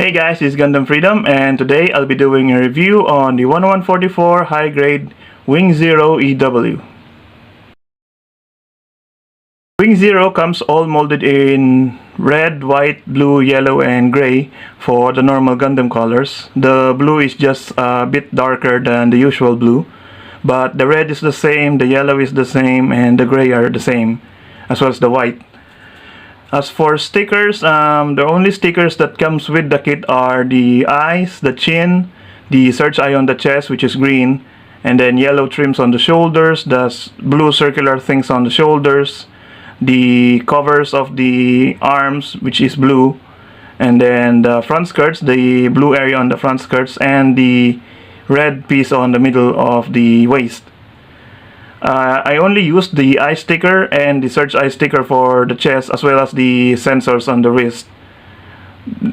Hey guys, this is Gundam Freedom, and today I'll be doing a review on the 1144 high grade Wing Zero EW. Wing Zero comes all molded in red, white, blue, yellow, and gray for the normal Gundam colors. The blue is just a bit darker than the usual blue, but the red is the same, the yellow is the same, and the gray are the same, as well as the white. As for stickers, the only stickers that comes with the kit are the eyes, the chin, the search eye on the chest, which is green, and then yellow trims on the shoulders, the blue circular things on the shoulders, the covers of the arms, which is blue, and then the front skirts, the blue area on the front skirts, and the red piece on the middle of the waist. I only used the eye sticker and the search eye sticker for the chest, as well as the sensors on the wrist.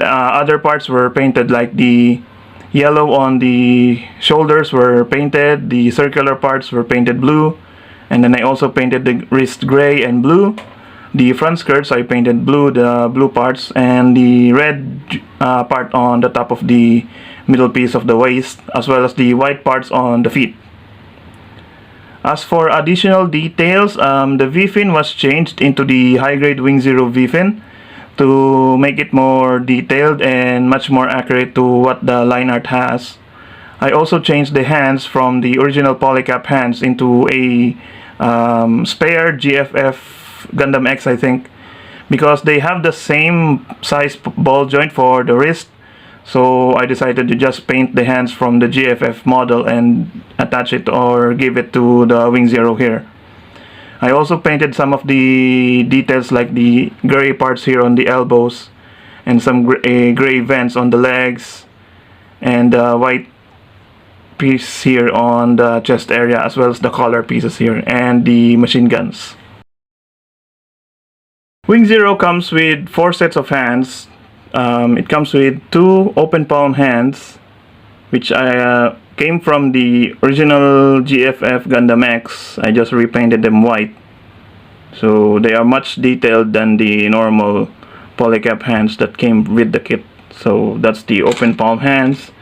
Other parts were painted, like the yellow on the shoulders were painted, the circular parts were painted blue, and then I also painted the wrist gray and blue. The front skirts I painted blue, the blue parts, and the red part on the top of the middle piece of the waist, as well as the white parts on the feet. As for additional details, the V-fin was changed into the high-grade Wing Zero V-fin to make it more detailed and much more accurate to what the line art has. I also changed the hands from the original polycap hands into a spare GFF Gundam X, I think, because they have the same size ball joint for the wrist. So I decided to just paint the hands from the GFF model and attach it or give it to the Wing Zero here. I also painted some of the details, like the gray parts here on the elbows, and some gray vents on the legs, and the white piece here on the chest area, as well as the collar pieces here, and the machine guns. Wing Zero comes with 4 sets of hands. It comes with 2 open palm hands, which came from the original GFF Gundam X. I just repainted them white, so they are much detailed than the normal polycap hands that came with the kit. So that's the open palm hands,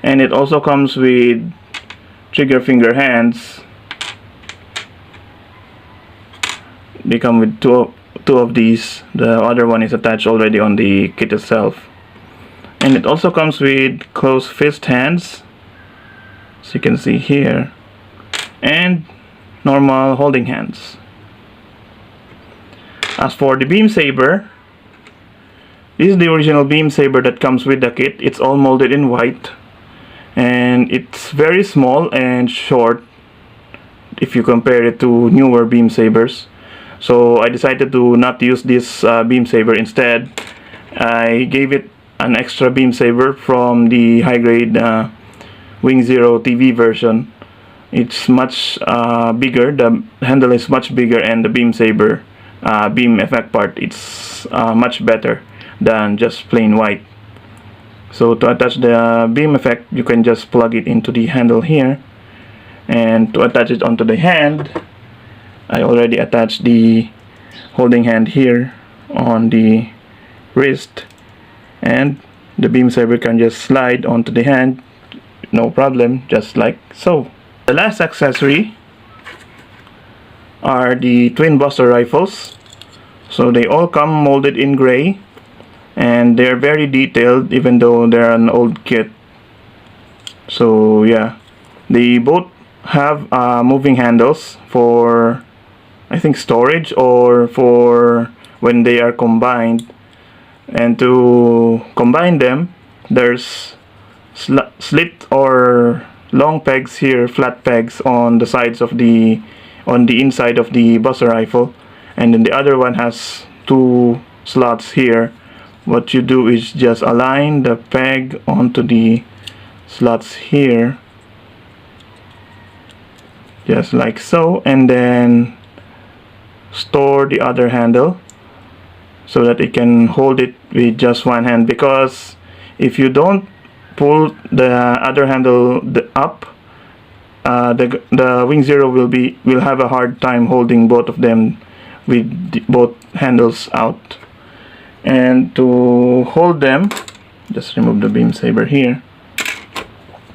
and it also comes with trigger finger hands. They come with two of these. The other one is attached already on the kit itself, and it also comes with closed fist hands, as you can see here, and normal holding hands. As for the beam saber, this is the original beam saber that comes with the kit. It's all molded in white, and it's very small and short if you compare it to newer beam sabers. So I decided to not use this beam saber. Instead, I gave it an extra beam saber from the high grade Wing Zero TV version. It's much bigger. The handle is much bigger, and the beam saber beam effect part, it's much better than just plain white. So to attach the beam effect, you can just plug it into the handle here, and to attach it onto the hand, I already attached the holding hand here on the wrist, and the beam saber can just slide onto the hand, no problem, just like so. The last accessory are the twin buster rifles. So they all come molded in gray, and they're very detailed even though they're an old kit. So yeah, they both have moving handles for, I think, storage or for when they are combined. And to combine them, there's slit or long pegs here, flat pegs on the sides of on the inside of the buster rifle, and then the other one has 2 slots here. What you do is just align the peg onto the slots here, just like so, and then store the other handle so that it can hold it with just one hand, because if you don't pull the other handle up, the Wing Zero will have a hard time holding both of them with both handles out. And to hold them, Just remove the beam saber here.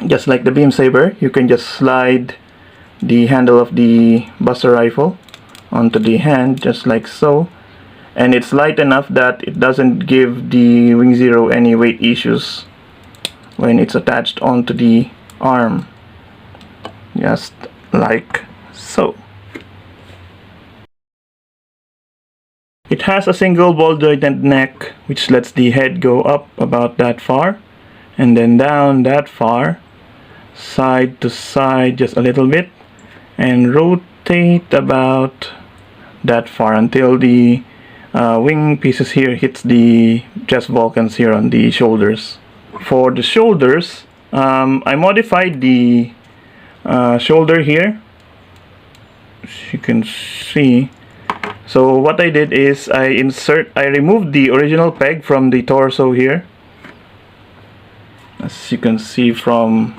Just like the beam saber, you can just slide the handle of the Buster rifle onto the hand, just like so. And it's light enough that it doesn't give the Wing Zero any weight issues when it's attached onto the arm, just like so. It has a single ball jointed neck, which lets the head go up about that far and then down that far, side to side just a little bit, and rotate about that far until the wing pieces here hits the chest Vulcans here on the shoulders. For the shoulders, I modified the shoulder here, as you can see. So what I did is I removed the original peg from the torso here. As you can see from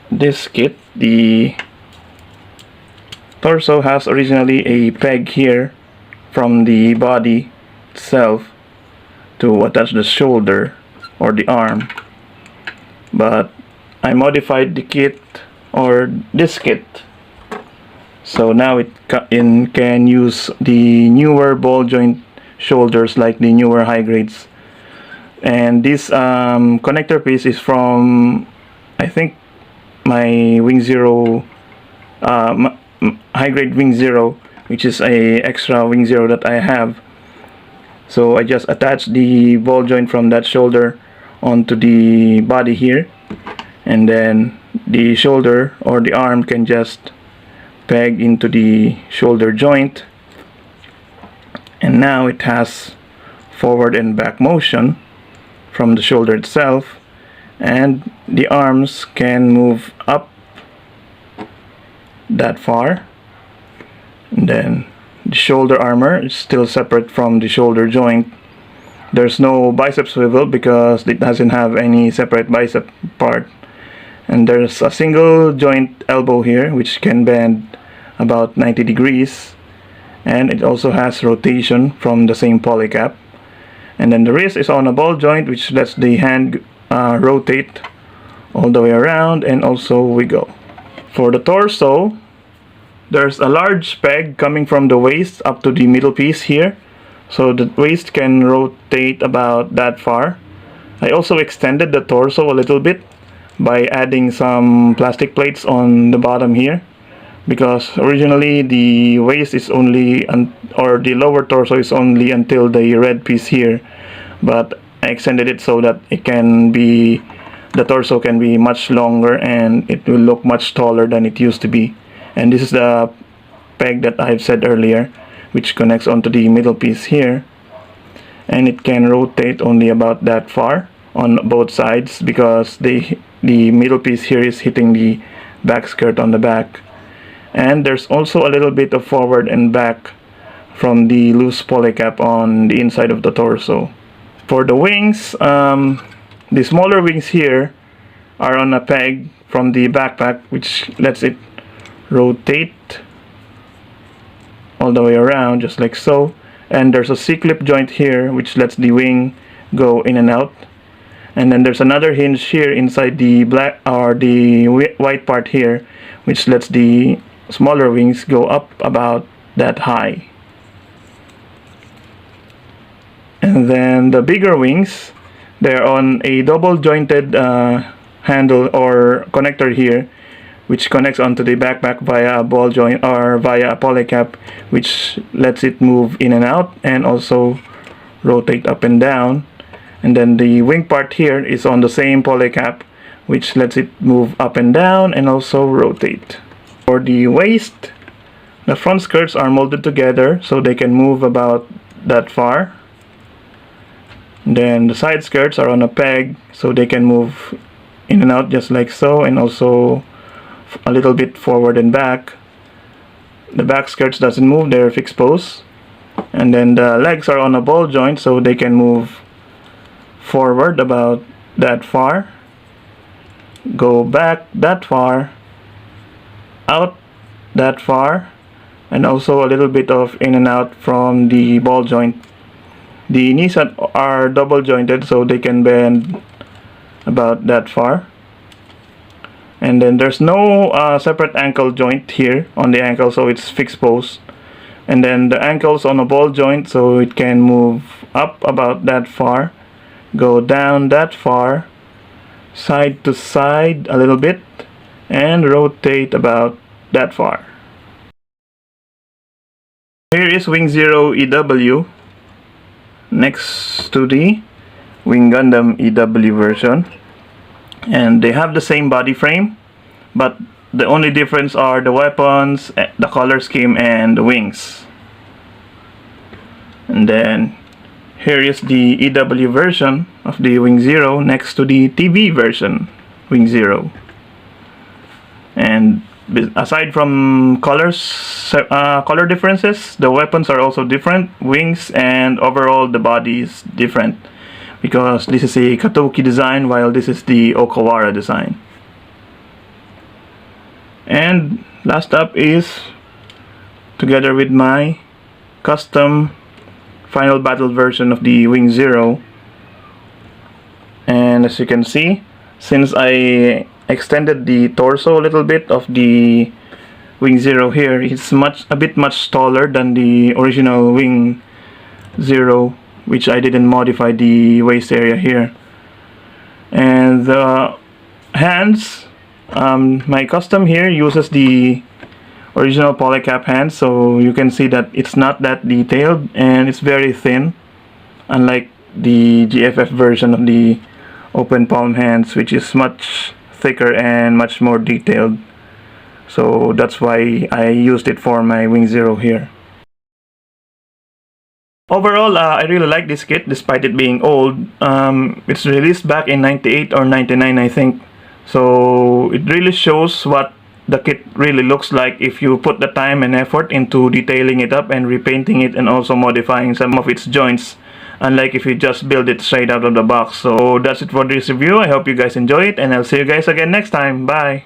this kit, the torso has originally a peg here from the body itself to attach the shoulder or the arm, but I modified the kit, or this kit, so now it can use the newer ball joint shoulders like the newer high grades. And this connector piece is from, I think, my Wing Zero, high grade Wing Zero, which is a extra Wing Zero that I have. So I just attached the ball joint from that shoulder onto the body here, and then the shoulder or the arm can just peg into the shoulder joint, and now it has forward and back motion from the shoulder itself, and the arms can move up that far, and then the shoulder armor is still separate from the shoulder joint. There's no bicep swivel because it doesn't have any separate bicep part, and there's a single joint elbow here which can bend about 90 degrees, and it also has rotation from the same polycap. And then the wrist is on a ball joint which lets the hand rotate all the way around and also wiggle. For the torso, there's a large peg coming from the waist up to the middle piece here, so the waist can rotate about that far. I also extended the torso a little bit by adding some plastic plates on the bottom here, because originally the waist is only or the lower torso is only until the red piece here, but I extended it so that it can be, the torso can be much longer and it will look much taller than it used to be. And this is the peg that I've said earlier, which connects onto the middle piece here, and it can rotate only about that far on both sides because the middle piece here is hitting the back skirt on the back. And there's also a little bit of forward and back from the loose polycap on the inside of the torso. For the wings, the smaller wings here are on a peg from the backpack, which lets it rotate all the way around just like so. And there's a C-clip joint here which lets the wing go in and out. And then there's another hinge here inside the black or the white part here, which lets the smaller wings go up about that high. And then the bigger wings, they're on a double jointed handle or connector here, which connects onto the backpack via a ball joint or via a polycap, which lets it move in and out and also rotate up and down. And then the wing part here is on the same polycap, which lets it move up and down and also rotate. For the waist, the front skirts are molded together so they can move about that far. Then the side skirts are on a peg so they can move in and out just like so, and also a little bit forward and back. The back skirts doesn't move, they're fixed pose. And then the legs are on a ball joint so they can move forward about that far, go back that far, out that far, and also a little bit of in and out from the ball joint. The knees are double jointed, so they can bend about that far. And then there's no separate ankle joint here on the ankle, so it's fixed post. And then the ankle's on a ball joint, so it can move up about that far, go down that far, side to side a little bit, and rotate about that far. Here is Wing Zero EW next to the Wing Gundam EW version, and they have the same body frame, but the only difference are the weapons, the color scheme, and the wings. And then here is the EW version of the Wing Zero next to the TV version Wing Zero. And aside from color differences, the weapons are also different, wings, and overall the body is different, because this is a Katoki design while this is the Okawara design. And last up is together with my custom final battle version of the Wing Zero. And as you can see, since I extended the torso a little bit of the Wing Zero here, it's a bit much taller than the original Wing Zero, which I didn't modify the waist area here. And the hands, my custom here uses the original polycap hands, so you can see that it's not that detailed and it's very thin, unlike the GFF version of the open palm hands, which is much thicker and much more detailed. So that's why I used it for my Wing Zero here. Overall, I really like this kit despite it being old. It's released back in 98 or 99, I think. So it really shows what the kit really looks like if you put the time and effort into detailing it up and repainting it and also modifying some of its joints, unlike if you just build it straight out of the box. So that's it for this review. I hope you guys enjoy it, and I'll see you guys again next time. Bye!